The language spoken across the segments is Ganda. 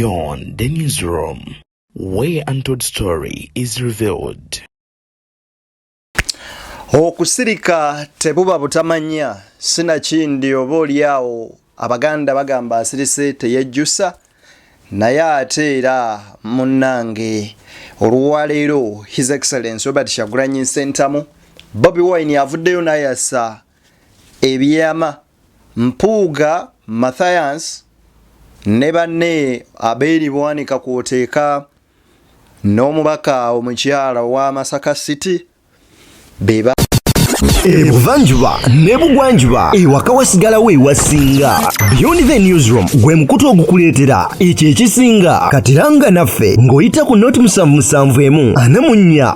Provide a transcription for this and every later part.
Beyond the newsroom, where untold story is revealed. Okusirika tebuba butamanya sinakindi oba oliawo abaganda bagamba asirise teyejjusa naye ate era munnange olwaleero His Excellency Robert Kyagulanyi Ssentamu Bobi Wine avuddeyo n'ayasa ebyama Mpuuga Mathias ne banne Abed Bwanika kwoteeka n'omubaka omukyala wa Masaka City beba Ebuvanjuba nebugwanjuba ewaka wasigala we wasinga. Beyond the newsroom gwe mukutu ogukuleetera ekyo ekisinga katiranga naffe ng'oyita ku noti 771 44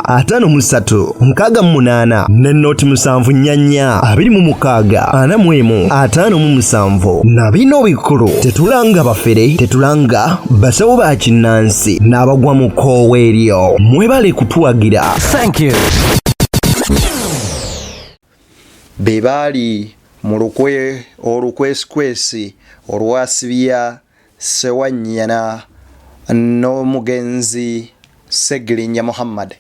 53 ne noti 744 26 45 na bino bikulu tetulanga bafere tetulanga basawo ba kinnansi n'abagwa mu koowa eryo mwebale kutuwagira. Thank you. Bebali mu olukwesikwesi olwasibya Ssewanyana n'omugenzi Segirinya Muhammad.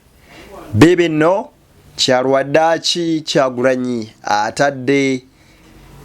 Bebe no kyalwaddaaki Kyagulanyi atadde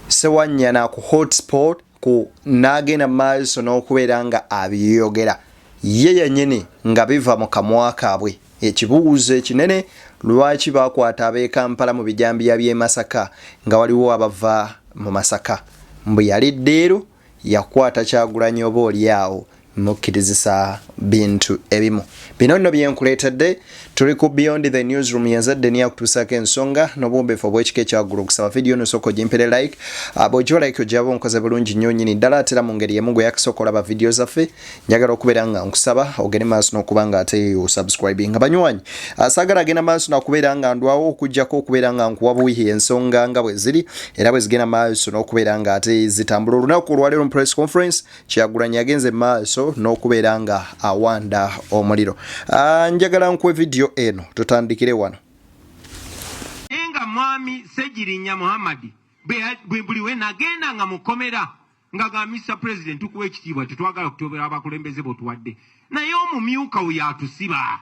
Ssewanyana ku hotspot ku n'agenda maaso n'okubeera nga abiyogera ye yennyini nga biva mu kamwa kaabwe. Ekibuuzo ekinene lwaki bakwata ab'e Kampala mu bijambiya by'e Masaka nga waliwo abava mu Masaka mbu yali ddeero yakwata Kyagulanyi oba oliawo mukkirizisa bintu ebimu. Bino nno byenkuleetedde tuli ku Beyond the newsroom yazadde niya kutuusako ensonga n'obwombeefu obw'ekika ekyaggulu. Okusaba video no soko gimpere like bw'ogiwa like ojaba onkoze bulungi nnyo nnyini ddala atera mu ngeri emu gwe yakisooka olaba video zaffe njagala okubeera nga nkusaba ogende maaso n'okuba nga ate osubscribing. Banywanyi saagala agenda maaso n'okubeera nga ndwawo okujjako okubeera nga nkuwa buwihi ensonga nga bwe ziri era bwe zigenda maaso n'okubeera nga ate zitambula. Olunaku olwaleero mu press conference Kyagulanyi yagenze maaso n'okubeera nga awanda omuliro. Njagala nkuwe video eno tutandikire wano. Enga mwami Segirinya Muhammad buli we nagenda nga mukomera nga ga Mr. President tukuwa ekitiibwa tetwagala okutobera abakulembeze botuwadde naye omumyuka we yatusiba.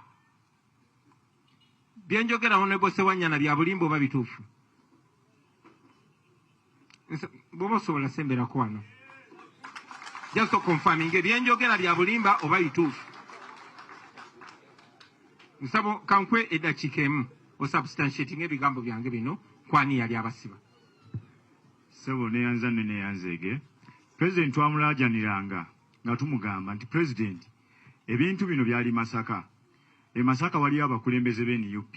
Byenjogera Honorable Ssewanyana bya bulimbo oba bituufu? Bw'oba osobola semberako wano. Just confirming byenjogera bya bulimba oba bituufu. Nsabo kankwe eddakiika emu osubstantiating ebigambo byange bino kwani yali abasiba. Sebo neyanza neyanzege. President wamulajaniranga nga tumugamba nti President ebintu bino byali Masaka. Masaka wali abakulembeze b'NUP.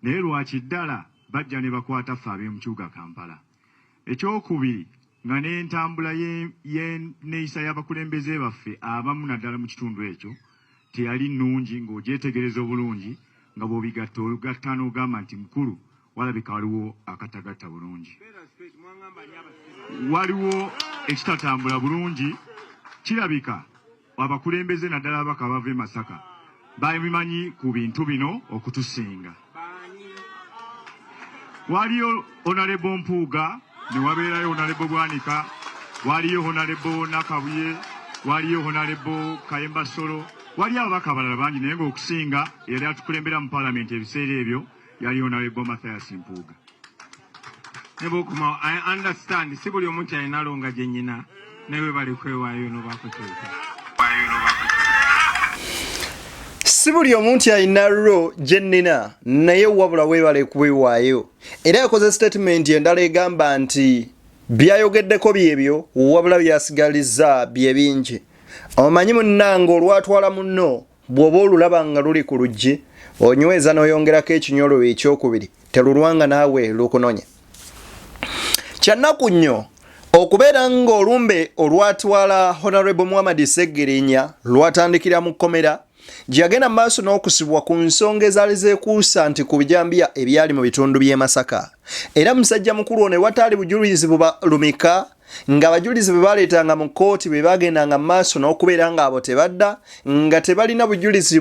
Naye lwaki ddala bajja ne bakwata ffe ab'e Mpuuga Kampala. Ekyokubiri nga n'entambula y'enneeyisa y'abakulembeze baffe abamu naddala mu kitundu ekyo teyali nnungi ng'ogyetegereza obulungi nga bw'obigatta olugatta n'ogamba nti mukulu walabika waliwo akatagatta bulungi. Waliwo ekitatambula bulungi kirabika abakulembeze naddala abaka bava e Masaka babimanyi ku bintu bino okutusinga. Waliyo Honorable Mpuuga ne wabeerayo Honorable Bwanika, waliyo Honorable Nakabuye, waliyo Honorable Kayemba Solo, waliyo ababaka abalala bangi naye ng'okusinga yali atukulembera mu Parliament ebiseera ebyo yali Honorable Mathias Mpuuga. Nebokuma, I understand si buli omuntu alina alonga gye nnyina naye bali kwewaayo n'obakuteeka. Si buli omuntu alina ro gye nnina naye wabula weebale kuwewaayo. Era yakoze statement endala egamba nti byayogeddeko byebyo wabula byasigalizza bye bingi. Omanyi munnange olwatwala munno bw'oba olulaba nga luli ku luggi onyweza n'oyongerako ekinyolo ekyokubiri telulwanga naawe lukunonya. Kyannaku nnyo okubeera ng'olumbe olwatwala Honorable Muhammad Segirinya lwatandikira mu kkomera gyagenda maaso n'okusibwa ku nsonga ezaali zeekuusa nti ku bijambiya ebyali mu bitundu by'e Masaka. Era musajja mukulu ono wataali bujulizi bubalumika nga abajulizi bwe baleetanga mu kkooti bwe bagendanga mu maaso n'okubeera nga abo tebadda nga tebalina bujulizi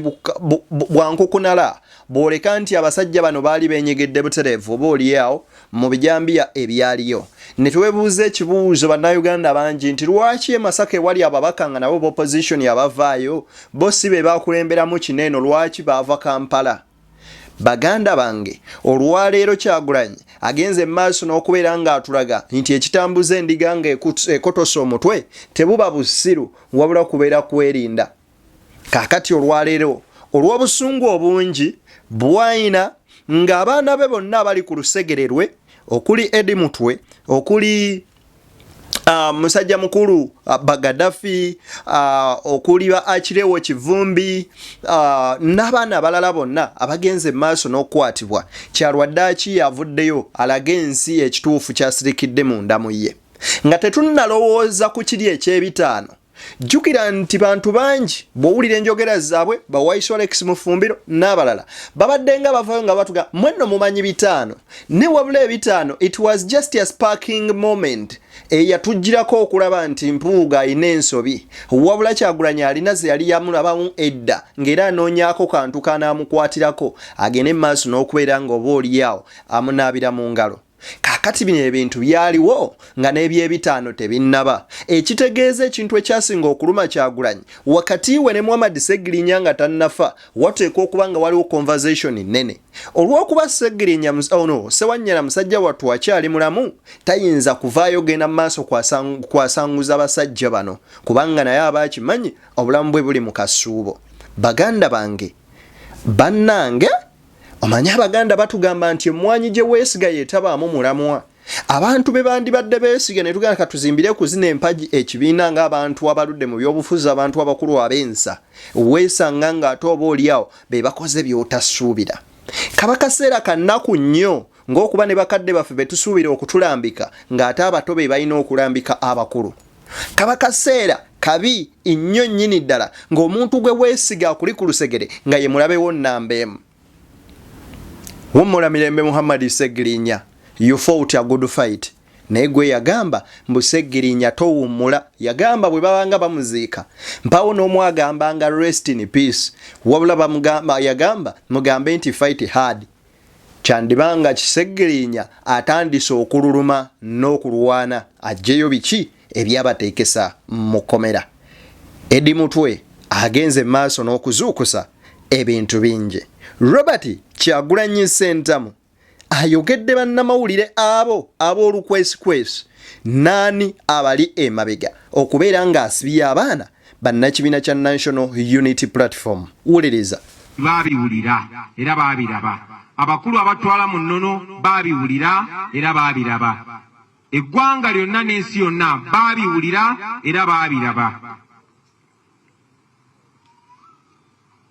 bwa nkukunala bw'oleka nti abasajja bano baali beenyegedde butereevu oba oliawo mu bijambiya ebyaliyo. Ne twebuuza ekibuuzo bannayuganda bangi nti lwaki e Masaka ewali ababaka nga nabo b'opposition abavaayo bo si be baakulemberamu kino eno lwaki baava Kampala? Baganda bange olwaleero Kyagulanyi agenze maaso n'okubeera ng'atulaga nti ekitambuza endiga nga ekotosa omutwe tebuba bussiru wabula kubeera kwerinda. Kaakati olwaleero olw'obusungu obungi bw'ayina ng'abaana be bonna abali ku lusegererwe okuli Eddy mutwe okuli musajja mukulu Bagadafi okuli ba Akirewo Kivumbi n'abaana abalala bonna abagenze maaso n'okwatibwa Kyalwaddaaki yavuddeyo alaga ensi ekituufu kyasirikidde munda mu ye nga tetunnalowooza ku kiri eky'ebitaano. Jjukira nti bantu bangi bw'owulira enjogera zaabwe bawaiso Alex Mufumbiro n'abalala babadde nga bavayo nga batuga mwenno mumanyi bitaano ne wabula ebitaano it was just a sparking moment eyatujjirako okulaba nti Mpuuga ayina ensobi wabula Kyagulanyi alina ze yali yamulabamu edda ng'era anoonyaako kantu kanaamukwatirako agende maaso n'okubeera nga oba oliawo amunaabira mu ngalo. Kaakati bino ebintu byaliwo nga n'ebyebitaano tebinnaba ekitegeeza ekintu ekyasinga okuluma Kyagulanyi wakati we ne Muhammad Ssewanyana nga tannafa wateekwa okuba nga waliwo conversation nnene olw'okuba Ssewanyana musajja wattu akyali mulamu tayinza kuvaayo genda mu maaso kwasanguza basajja bano kubanga naye aba akimanyi obulamu bwe buli mu kasuubo. Baganda bange bannange omanya Abaganda batugamba nti emmwanyi gye weesiga yeetabaamu mulamwa. Abantu be bandibadde beesiga ne tugamba katuzimbire kuzina empagi ekibiina ng'abantu abaludde mu byobufuzi abantu abakulu ab'ensa weesanga ng'ate oba oliawo be bakoze by'otasuubira. Kaba kaseera kannaku nnyo ng'okuba ne bakadde baffe be tusuubira okutulambika ng'ate abato be balina okulambika abakulu. Kaba kaseera kabi nnyo nnyini ddala ng'omuntu gwe weesiga akuli ku lusegere nga ye mulabewo nnambeemu. Wumula Mirembe Muhammad Ssewanyana, you fought a good fight. Naye gwe yagamba mbu Ssewanyana towummula yagamba bwe babanga bamuziika mpawo n'omwagambanga rest in peace wabula yagamba mugambe nti fight hard. Kyandibanga Ssewanyana atandise okululuma n'okulwana ajjeyo biki ebyabateekesa mu kkomera. Eddy mutwe agenze maaso n'okuzuukusa ebintu bingi. Robert Kyagulanyi Ssentamu ayogedde bannamawulire abo ab'olukwesikwesi naani abali emabega okubeera ng'asibye abaana bannakibiina kya National Unity Platform. Wuliriza. Baabiwulira era baabiraba. Abakulu abatwala mu nnono baabiwulira era baabiraba. Eggwanga lyonna n'ensi yonna baabiwulira era baabiraba.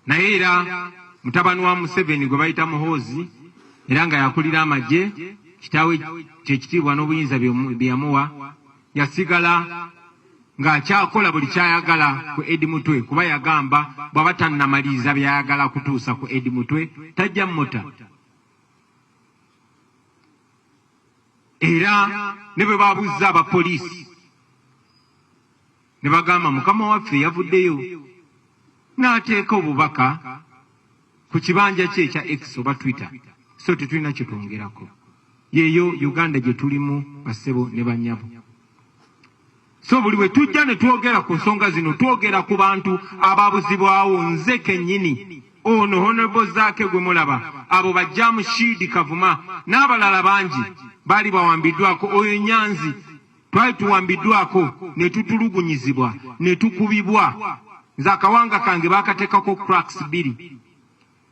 Naye era mutabani wa Museveni gwe bayita Muhoozi era nga yakulira amagye kitaawe kyekitiibwa n'obuyinza byamuwa yasigala ng'akyakola buli kyayagala ku Eddy mutwe kuba yagamba bw'aba tannamaliza byayagala kutuusa ku Eddy mutwe tajja mmota. Era ne bwe baabuzza abapoliisi ne bagamba mukama waffe yavuddeyo n'ateeka obubaka ku kibanja kye ekya X oba Twitter so tetulina kye twongerako. Yeeyo Uganda gye tulimu bassebo ne bannyabo. So buli we tujja ne twogera ku nsonga zino twogera ku bantu abaabuzibwawo. Nze kennyini ono Honorable Zaake gwe mulaba abo bajja mu Shidi Kavuma n'abalala bangi baali bawambiddwako. Oyo Nyanzi twali tuwambiddwako ne tutulugunyizibwa ne tukubibwa. Nze akawanga kange baakateekako cracks 2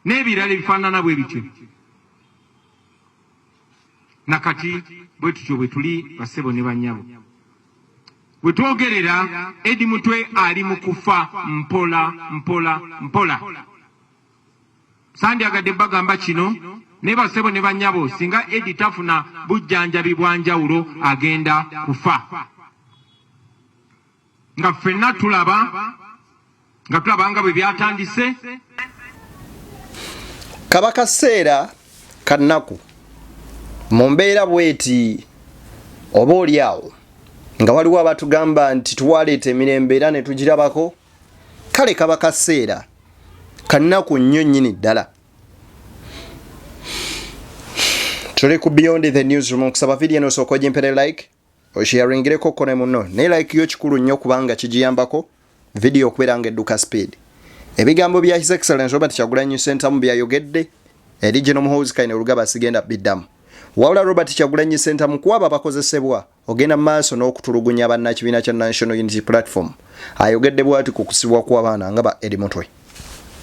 n'ebirala ebifaanana bwe bityo. Nakati bwe tutyo bwe tuli bassebo ne bannyabo. Bwe twogerera Eddy mutwe ali mu kufa mpola mpola mpola. Sandyagadde bagamba kino ne bassebo ne bannyabo singa Eddy tafuna bujjanjabi bwanjawulo agenda kufa. Nga ffenna tulaba nga bwe byatandise. Kaba kaseera kannaku mu mbeera bweti oba oliawo nga waliwo abatugamba nti twaleeta emirembe era ne tugirabako kale kaba kaseera kannaku nnyo nnyini ddala. Tuli ku Beyond the Newsroom okusaba video eno osooka ogimpere like osharingireko kone muno ne like yo kikulu nnyo kubanga kigiyambako video okubeera nga edduka speed. Ebigambo bya His Excellency Robert Kyagulanyi Ssentamu byayogedde Eddy General Muhoozi Kayine Lugaba sigenda biddamu. Wabula Robert Kyagulanyi Ssentamu kuba abakozesebwa ogenda maaso n'okutulugunya bannakibiina kya National Unity Platform ayogedde bw'ati ku kusibwa kw'abaana nga ba Eddy Mutwe.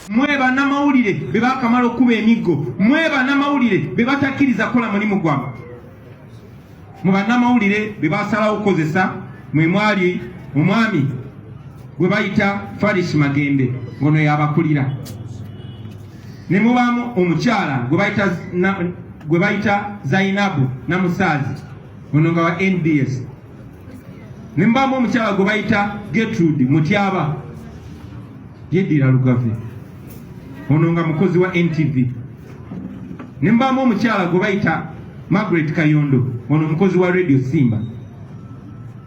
Mwe bannamawulire be baakamala okuba emiggo, mwe bannamawulire be batakkiriza kukola mulimu gwabwe, mu bannamawulire be baasalawo okukozesa mwe mwali omwami gwe bayita Farish Magembe ngono yabakulira, ne mubaamu omukyala gwe bayita Zainabu Namusaazi ono nga wa NBS, ne mubaamu omukyala gwe bayita Gertrude Mutyaba yeddira Lugave ono nga mukozi wa NTV, ne mubaamu omukyala gwe bayita Margaret Kayondo ono mukozi wa Radio Simba,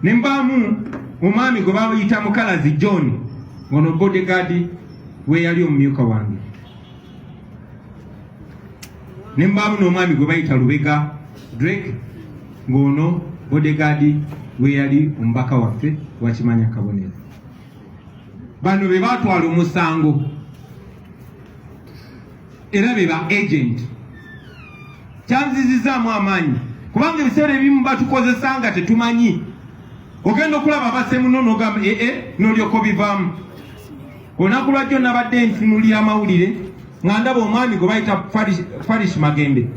ne mubaamu omwami gwe bayita Mukalazi John ono bodyguard we yali omumyuka wange, ne mubaamu n'omwami gwe bayita Lubega Drake ng'ono bodyguard we yali omubaka waffe wa Kimanya Kabonero. Bano be baatwala omusango era be ba agent. Kyanzizizaamu amaanyi kubanga ebiseera ebimu batukozesa nga tetumanyi. Ogenda okulaba abasemu n'ogamba n'olyoko bivaamu. Olunaku lwajjo nabadde ntunulira amawulire nga ndaba omwami gwe bayita Farish Magembe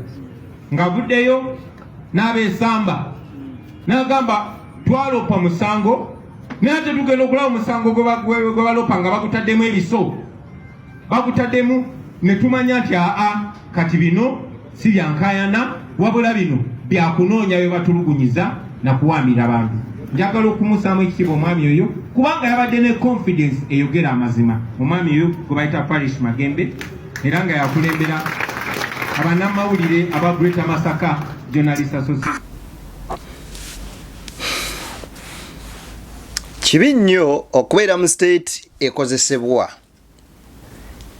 ng'avuddeyo n'abeesamba n'agamba twalopa musango naye ate tugenda okulaba omusango gwe balopa nga bagutaddemu ebiso, bagutaddemu ne tumanya nti kati bino si byankayana wabula bino byakunoonya bye batulugunyiza na kuwaamira abantu. Njagala okumusaamu ekitiibwa omwami oyo kubanga yabadde ne confidence eyogera amazima. Omwami oyo gwe bayita Farish Magembe era nga yakulembera abannamawulire aba Greater Masaka Journalist Association. Kibi nnyo okubeera mu state ekozesebwa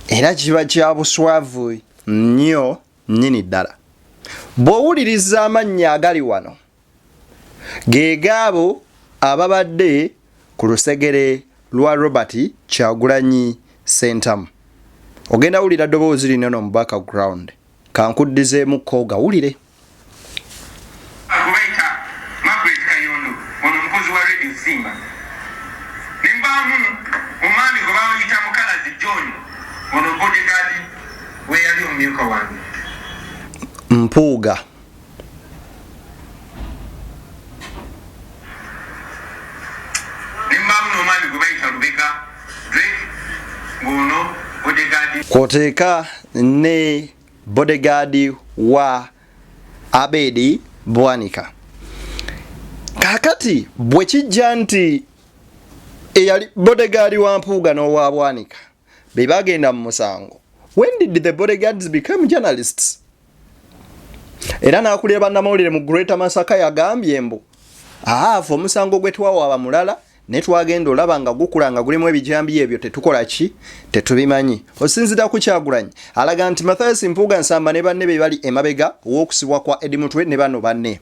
era kiba kya buswavu nnyo nnyini ddala. Bw'owuliriza amannya agali wano ge gaabo ababadde ku lusegere lwa Robert Kyagulanyi Ssentamu. Ogenda wulira ddoboozi lino no mu background kankuddizeemukko gawulire. Agubaita Margaret Kayondo ono mukozi wa Radio Simba, ne mbaamu omwami gwe bayita Mukalazi John ono bodyguard we yali omumyuka wange Mpuuga. Kwoteeka ne bodyguard wa Abed Bwanika. Kakati bwe kijja nti eyali bodyguard wa Mpuuga n'owa Bwanika be bagenda mu musango, when did the bodyguards become journalists? Era n'akulira bannamawulire mu Greater Masaka yagambye mbu fe omusango gwe twawa mulala ne twagenda olaba nga gukula nga gulimu ebijambi ebyo tetukola ki tetubimanyi. Osinzira ku Kyagulanyi alaga nti Mathias Mpuuga Nsamba ne banne be bali emabega w'okusibwa kwa Eddy Mutwe ne bano banne,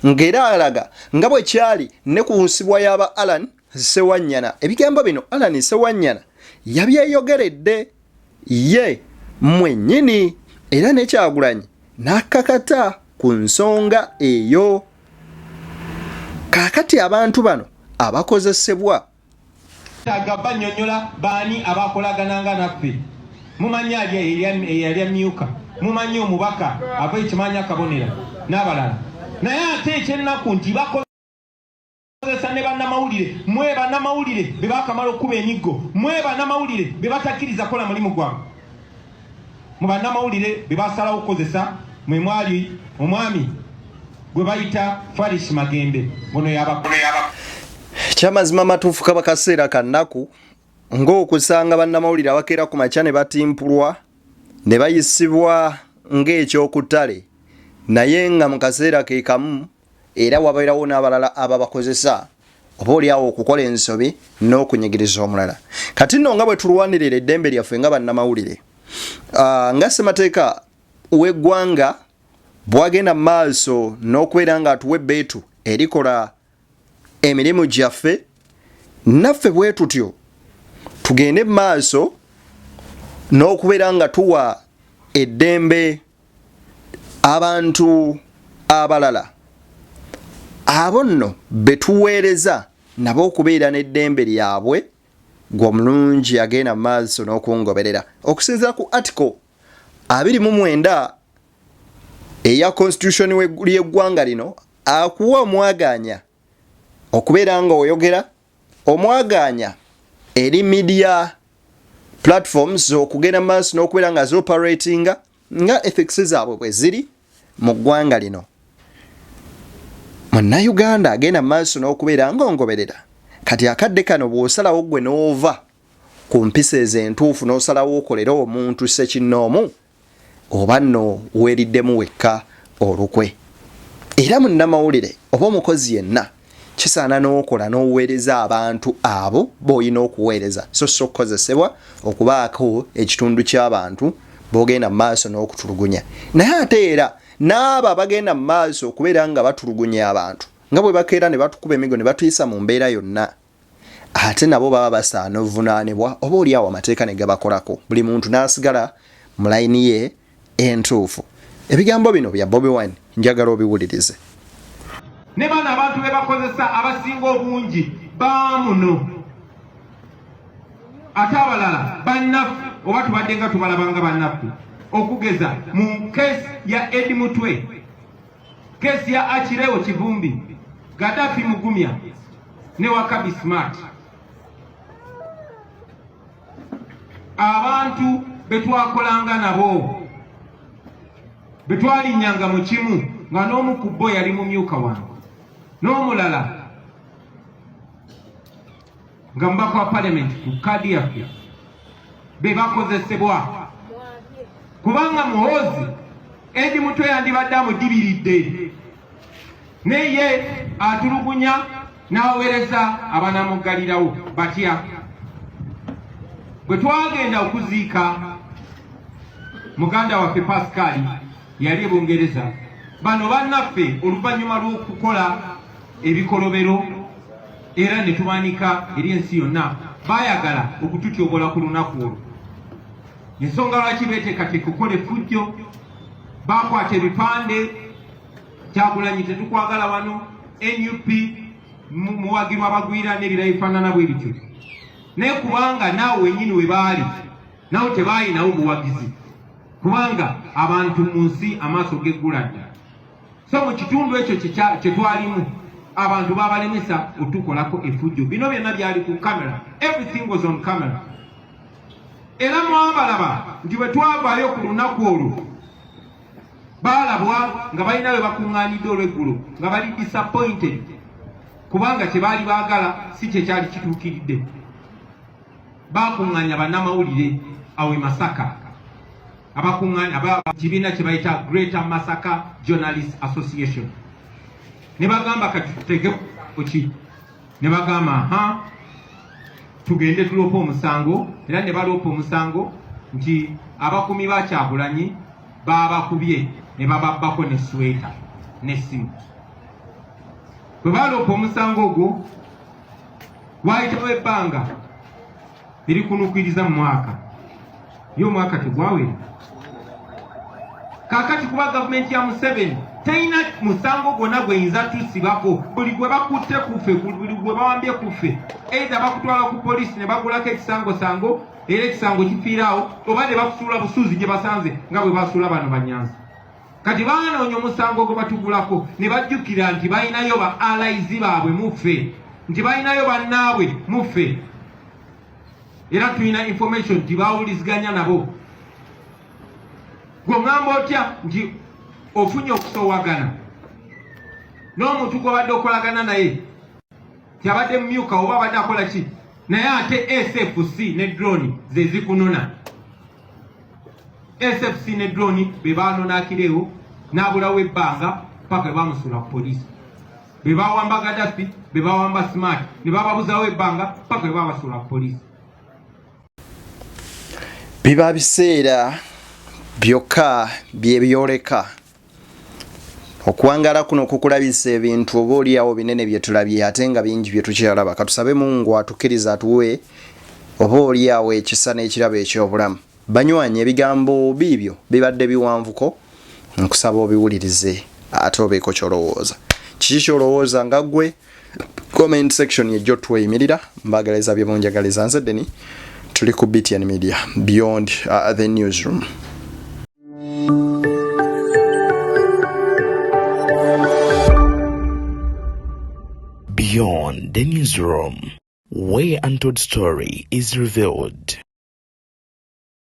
ng'era alaga nga bwe kyali ne ku nsibwa y'aba Hon Ssewanyana. Ebigambo bino Hon Ssewanyana yabyeyogeredde ye mwennyini era ne Kyagulanyi n'akakata ku nsonga eyo. Kakati abantu bano abakozesebwa agaba nnyonnyola baani abakolagananga naffe. Mumanyi eyali amyuka, mumanyi omubaka ava Kimanya Kabonero n'abalala, naye ate ekyennaku nti bakozesa ne bannamawulire, mwe bannamawulire be baakamala okuba emiggo, mwe bannamawulire be batakkiriza kukola mulimu gwabwe, mu bannamawulire be baasalawo okukozesa mwe mwali omwami gwe bayita Farish Magembe ono yabakulira. Kyamazima matuufu kaba kaseera kannaku ng'okusanga bannamawulire abakeera ku makya ne batimpulwa ne bayisibwa ng'ekyokuttale, naye nga mu kaseera ke kamu era wabeerawo n'abalala ababakozesa oba oliawo okukola ensobi n'okunyigiriza omulala. Kati nno nga bwe tulwanirira eddembe lyaffe nga bannamawulire, nga ssemateeka w'eggwanga bwagenda mu maaso n'okubeera nga atuwa ebbeetu erikola emirimu gyaffe, naffe bwe tutyo tugende mu maaso n'okubeera nga tuwa eddembe abantu abalala abo nno betuweereza nabo okubeera n'eddembe lyabwe gw'omulungi agenda mu maaso n'okungoberera. Okusinziira ku article 29 eya constitution y'eggwanga lino, akuwa omwaganya okubeera nga oyogera, omwaganya eri media platforms okugenda mu maaso n'okubeera nga zoperatinga nga ethics zaabwe bwe ziri mu ggwanga lino. Munnayuganda agenda mu maaso n'okubeera nga ongoberera. Kati akadde kano bw'osalawo gwe n'ova ku mpisa ez'entuufu n'osalawo okolera omuntu ssekinnoomu, oba nno weeriddemu wekka olukwe. Era munnamawulire oba omukozi yenna kisaana n'okola n'oweereza abantu abo b'olina okuweereza, so okukozesebwa okubaako ekitundu ky'abantu b'ogenda mu maaso n'okutulugunya. Naye ate era n'abo abagenda mu maaso okubeera nga batulugunya abantu, nga bwe bakeera ne batukuba emigo ne batuyisa mu mbeera yonna, ate nabo baba basaana obuvunaanibwa oba oliawo amateeka ne gabakolako, buli muntu n'asigala mu layini ye entuufu. Ebigambo bino bya Bobi Wine njagala obiwulirize. Ne bano abantu be bakozesa abasinga obungi baamuno, ate abalala bannaffe oba tubadde nga tubalabanga bannaffe, okugeza mu keesi ya Eddy Mutwe, keesi ya Akirewo Kivumbi, Gaddafi Mugumya ne Wakabi Smart. Abantu betwakolanga nabo betwalinyanga mu kimu nga n'omu ku bo yali mumyuka wange n'omulala nga mbaka wa parliament ku kadi yaffe be bakozesebwa, kubanga muhozi Eddy Mutwe yandibadde amudibiridde naye atulugunya n'aweereza abanamuggalirawo batya. Bwe twagenda okuziika muganda waffe Pascal yali e Bungereza, bano bannaffe oluvannyuma lw'okukola ebikolobero era ne tubanika eri ensi yonna baayagala okututyobola ku lunaku olwo. Ensonga lwaki beeteekateeka okukola effujjo, baakwata ebipande Kyagulanyi tetukwagala wano, NUP muwagirwa abagwira n'ebirala ebifaanana bwe bityo. Naye kubanga naawe wennyini we baali nawe tebaayinawo muwagizi, kubanga abantu mu nsi amaaso geggula. So mu kitundu ekyo kye twalimu abantu babalemesa otukolako effujjo. Bino byonna byali ku kamera, everything was on camera. Era mwabalaba nti bwe twavaayo ku lunaku olwo baalabwa nga balina we bakuŋŋaanidde olw'eggulo nga bali disappointed, kubanga kye baali baagala si kye kyali kituukiridde. Bakuŋŋaanya bannamawulire awo e Masaka, abakuŋŋaanya kibiina kye bayita Greater Masaka Journalist Association. Ne bagamba kati tutege ki, ne bagamba tugende tuloopa omusango, era ne baloopa omusango nti abakuumi ba Kyagulanyi babakubye ne bababbako ne sweta n'essimu. Bwe baloopa omusango ogwo waayitawo ebbanga erikunuukiriza mu mwaka, ye omwaka tegwawera. Kaakati kuba gavumenti ya Museveni teyina musango gwonna gweyinza tusibako. Buli gwe bakutte kuffe, buli gwe bawambye kuffe, either bakutwala ku poliisi ne bagulako ekisango era ekisango kifiiraawo, oba ne bakusuula busuuzi gye basanze nga bwe basuula bano Banyanza. Kati baanoonya omusango gwe batugulako ne bajjukira nti balinayo ba allies baabwe muffe, nti balinayo bannaabwe muffe, era tulina information nti baawuliziganya nabo. Gw'ongamba otya nti ofunye okusoowagana n'omuntu gw'obadde okolagana naye tyabadde mumyuka oba abadde akola ki, naye ate SFC ne drone ze zikunona. SFC ne drone be baanonakirewo n'abulawo ebbanga paka bamusula ku poliisi. bebawamba gaddafi bebawamba smart ne bababuzawo ebbanga paka bwe babasula poliisi. Biba biseera byokka byebyoleka okuwangala kuno kukulabisa ebintu oba oliawo binene bye tulabye ate nga bingi bye tukyalaba. Katusabe Mungu atukkiriza atuwe oba oliawo ekisa n'ekirabo eky'obulamu. Banywanyi ebigambo biibyo bibadde biwanvuko nkusaba obiwulirize ate obeeko kyolowooza. Kiki kyolowooza nga ggwe comment section yejjo tweyimirira mbagaleza bye munjagaliza. Nze Eddy tuli ku BTN Media beyond the newsroom. Beyond the newsroom, where untold story is revealed.